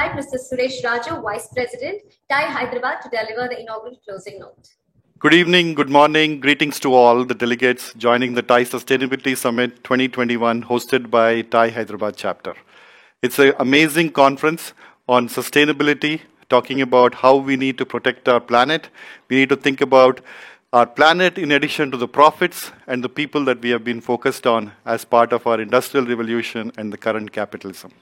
invite Mr. Suresh Raju, Vice President, TiE Hyderabad, to deliver the inaugural closing note. Good evening, good morning, greetings to all the delegates joining the TiE Sustainability Summit 2021 hosted by TiE Hyderabad chapter. It's an amazing conference on sustainability, talking about how we need to protect our planet. We need to think about our planet in addition to the profits and the people that we have been focused on as part of our industrial revolution and the current capitalism.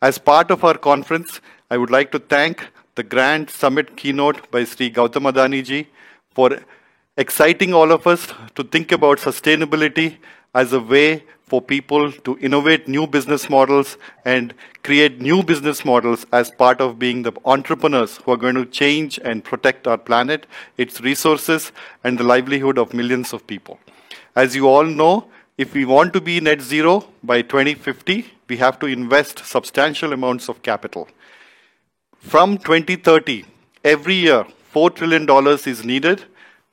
As part of our conference, I would like to thank the Grand Summit keynote by Sri Gautam Adani ji for exciting all of us to think about sustainability as a way for people to innovate new business models and create new business models as part of being the entrepreneurs who are going to change and protect our planet, its resources, and the livelihood of millions of people. As you all know, if we want to be net zero by 2050, we have to invest substantial amounts of capital. From 2030, every year, $4 trillion is needed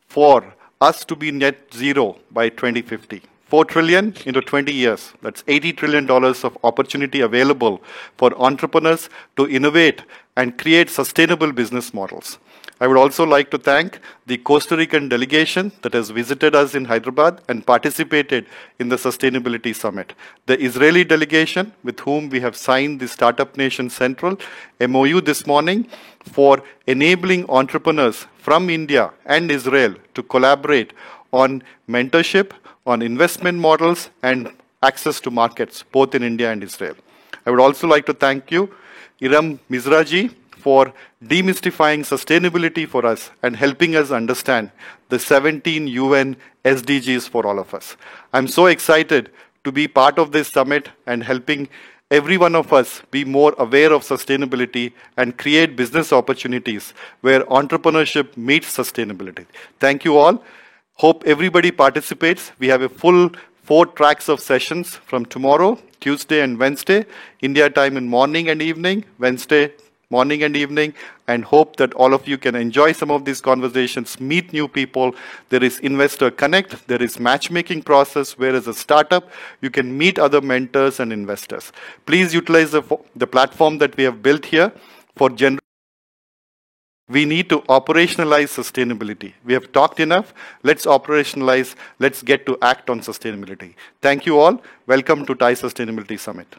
for us to be net zero by 2050. 4 trillion into 20 years. That's $80 trillion of opportunity available for entrepreneurs to innovate and create sustainable business models. I would also like to thank the Costa Rican delegation that has visited us in Hyderabad and participated in the Sustainability Summit. The Israeli delegation, with whom we have signed the Startup Nation Central MOU this morning for enabling entrepreneurs from India and Israel to collaborate on mentorship, on investment models, and access to markets, both in India and Israel. I would also like to thank you, Iram Mizraji, for demystifying sustainability for us and helping us understand the 17 UN SDGs for all of us. I'm so excited to be part of this summit and helping every one of us be more aware of sustainability and create business opportunities where entrepreneurship meets sustainability. Thank you all. Hope everybody participates. We have a full 4 tracks of sessions from tomorrow, Tuesday and Wednesday, India time in morning and evening, Wednesday morning and evening, and hope that all of you can enjoy some of these conversations, meet new people. There is Investor Connect, there is matchmaking process, where as a startup, you can meet other mentors and investors. Please utilize the platform that we have built here for general. We need to operationalize sustainability. We have talked enough. Let's operationalize. Let's get to act on sustainability. Thank you all. Welcome to TiE Sustainability Summit.